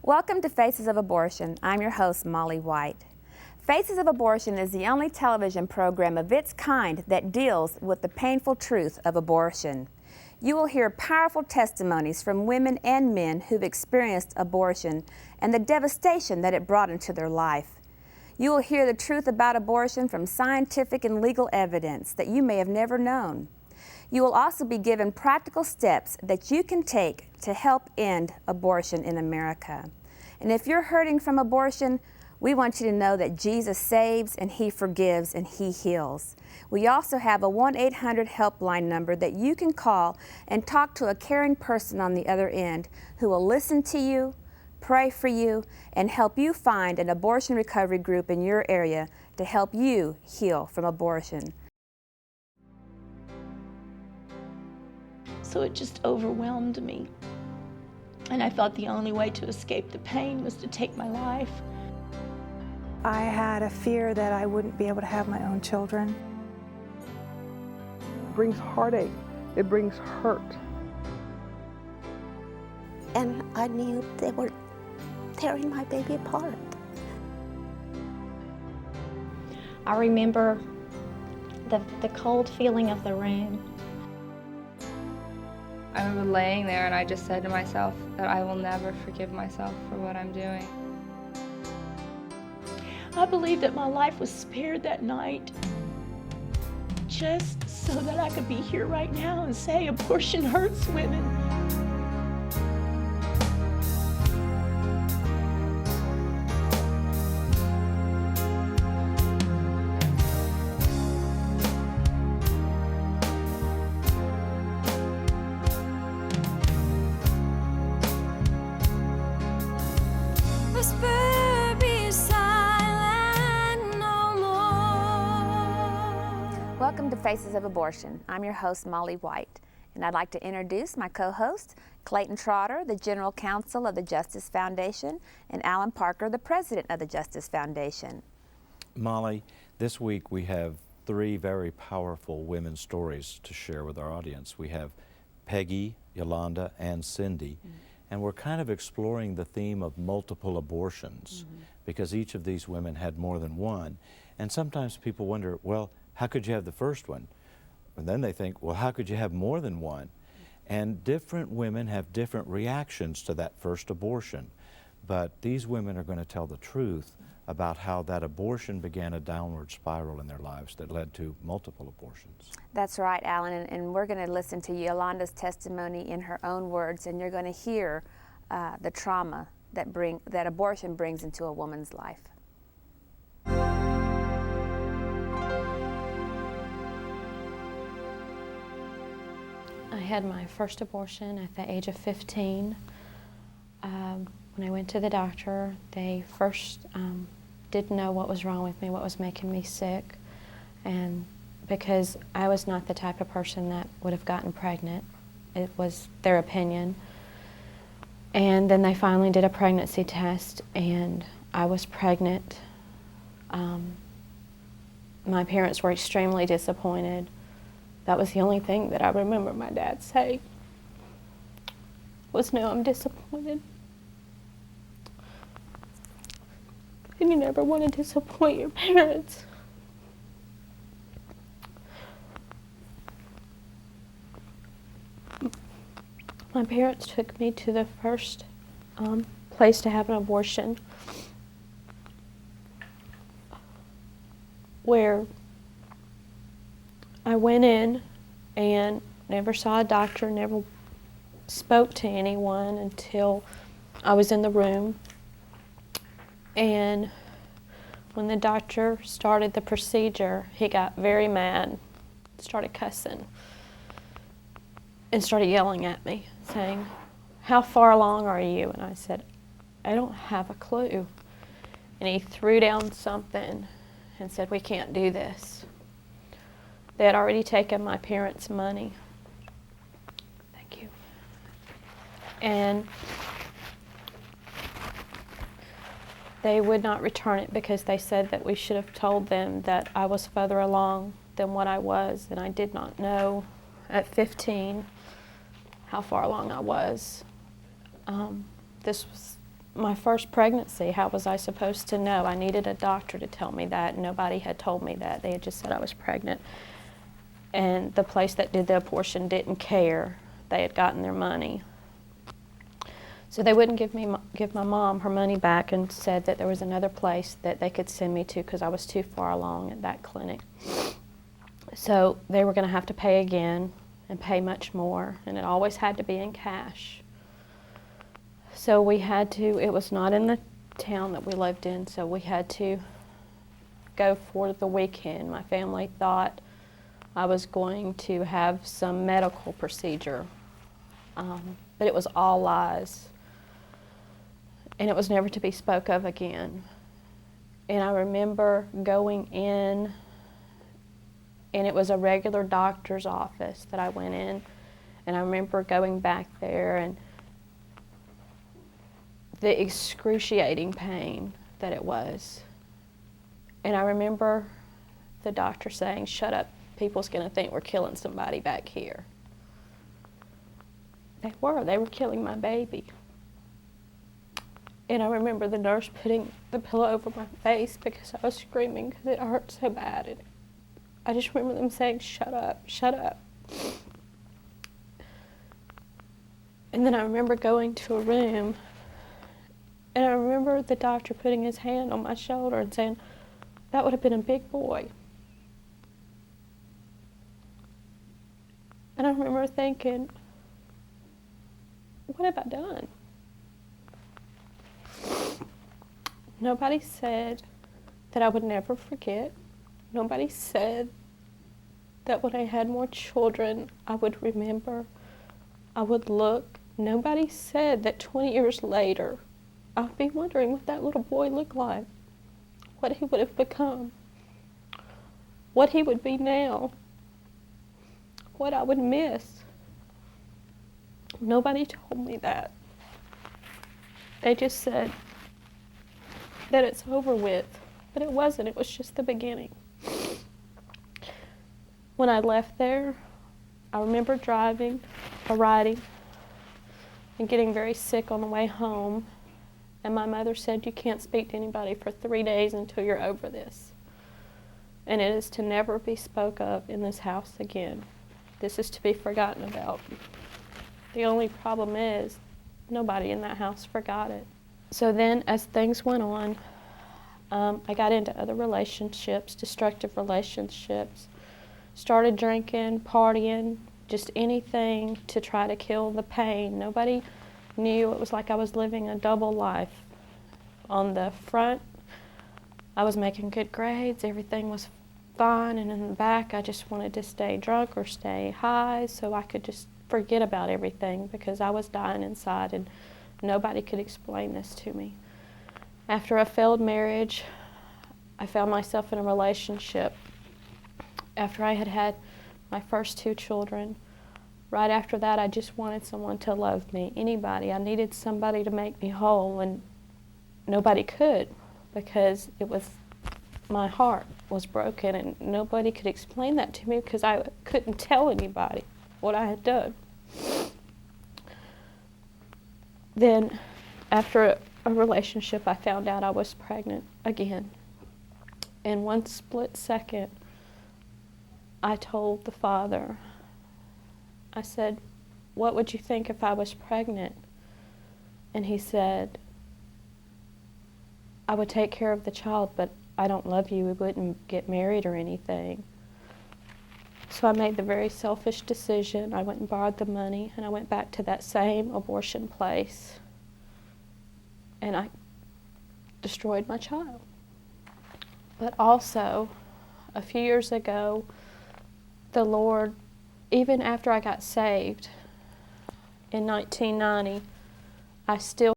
Welcome to Faces of Abortion. I'm your host, Molly White. Faces of Abortion is the only television program of its kind that deals with the painful truth of abortion. You will hear powerful testimonies from women and men who've experienced abortion and the devastation that it brought into their life. You will hear the truth about abortion from scientific and legal evidence that you may have never known. You will also be given practical steps that you can take to help end abortion in America. And if you're hurting from abortion, we want you to know that Jesus saves and He forgives and He heals. We also have a 1-800 helpline number that you can call and talk to a caring person on the other end who will listen to you, pray for you, and help you find an abortion recovery group in your area to help you heal from abortion. So it just overwhelmed me. And I thought the only way to escape the pain was to take my life. I had a fear that I wouldn't be able to have my own children. It brings heartache. It brings hurt. And I knew they were tearing my baby apart. I remember the cold feeling of the room. I remember laying there and I just said to myself that I will never forgive myself for what I'm doing. I believe that my life was spared that night just so that I could be here right now and say abortion hurts women. Welcome to Faces of Abortion. I'm your host, Molly White, and I'd like to introduce my co-host, Clayton Trotter, the General Counsel of the Justice Foundation, and Alan Parker, the President of the Justice Foundation. Molly, this week we have three very powerful women's stories to share with our audience. We have Peggy, Yolanda, and Cindy, and we're kind of exploring the theme of multiple abortions because each of these women had more than one. And sometimes people wonder, well, how could you have the first one? And then they think, well, how could you have more than one? And different women have different reactions to that first abortion. But these women are going to tell the truth about how that abortion began a downward spiral in their lives that led to multiple abortions. That's right, Alan, and we're going to listen to Yolanda's testimony in her own words, and you're going to hear the trauma that abortion brings into a woman's life. I had my first abortion at the age of 15. When I went to the doctor, they first didn't know what was wrong with me, what was making me sick, and because I was not the type of person that would have gotten pregnant. It was their opinion. And then they finally did a pregnancy test, and I was pregnant. My parents were extremely disappointed. That was the only thing that I remember my dad say, was, "No, I'm disappointed." And you never want to disappoint your parents. My parents took me to the first place to have an abortion, where I went in and never saw a doctor, never spoke to anyone until I was in the room. And when the doctor started the procedure, he got very mad, started cussing, and started yelling at me, saying, "How far along are you?" And I said, "I don't have a clue." And he threw down something and said, "We can't do this." They had already taken my parents' money. Thank you. And they would not return it because they said that we should have told them that I was further along than what I was, and I did not know at 15 how far along I was. This was my first pregnancy, how was I supposed to know? I needed a doctor to tell me that, and nobody had told me that. They had just said I was pregnant. And the place that did the abortion didn't care. They had gotten their money. So they wouldn't give my mom her money back, and said that there was another place that they could send me to because I was too far along at that clinic. So they were going to have to pay again and pay much more, and it always had to be in cash. So we had to, it was not in the town that we lived in, so we had to go for the weekend. My family thought I was going to have some medical procedure, but it was all lies. And it was never to be spoke of again. And I remember going in, and it was a regular doctor's office that I went in, and I remember going back there and the excruciating pain that it was. And I remember the doctor saying, "Shut up, people's gonna think we're killing somebody back here." They were killing my baby. And I remember the nurse putting the pillow over my face because I was screaming because it hurt so bad. And I just remember them saying, "Shut up, shut up." And then I remember going to a room, and I remember the doctor putting his hand on my shoulder and saying, "That would have been a big boy." And I remember thinking, what have I done? Nobody said that I would never forget. Nobody said that when I had more children, I would remember, I would look. Nobody said that 20 years later, I would be wondering what that little boy looked like, what he would have become, what he would be now, what I would miss. Nobody told me that. They just said that it's over with, but it wasn't. It was just the beginning. When I left there, I remember driving or riding and getting very sick on the way home, and my mother said, "You can't speak to anybody for 3 days until you're over this, and it is to never be spoke of in this house again. This is to be forgotten about." The only problem is nobody in that house forgot it. So then, as things went on, I got into other relationships, destructive relationships, started drinking, partying, just anything to try to kill the pain. Nobody knew. It was like I was living a double life. On the front, I was making good grades, everything was fine, and in the back, I just wanted to stay drunk or stay high so I could just forget about everything because I was dying inside and nobody could explain this to me. After a failed marriage, I found myself in a relationship. After I had had my first 2 children, right after that, I just wanted someone to love me, anybody. I needed somebody to make me whole, and nobody could because it was, my heart was broken, and nobody could explain that to me because I couldn't tell anybody what I had done. Then, after a relationship, I found out I was pregnant again. In one split second, I told the father, I said, "What would you think if I was pregnant?" And he said, "I would take care of the child, but I don't love you. We wouldn't get married or anything." So I made the very selfish decision. I went and borrowed the money, and I went back to that same abortion place, and I destroyed my child. But also, a few years ago, the Lord, even after I got saved in 1990, I still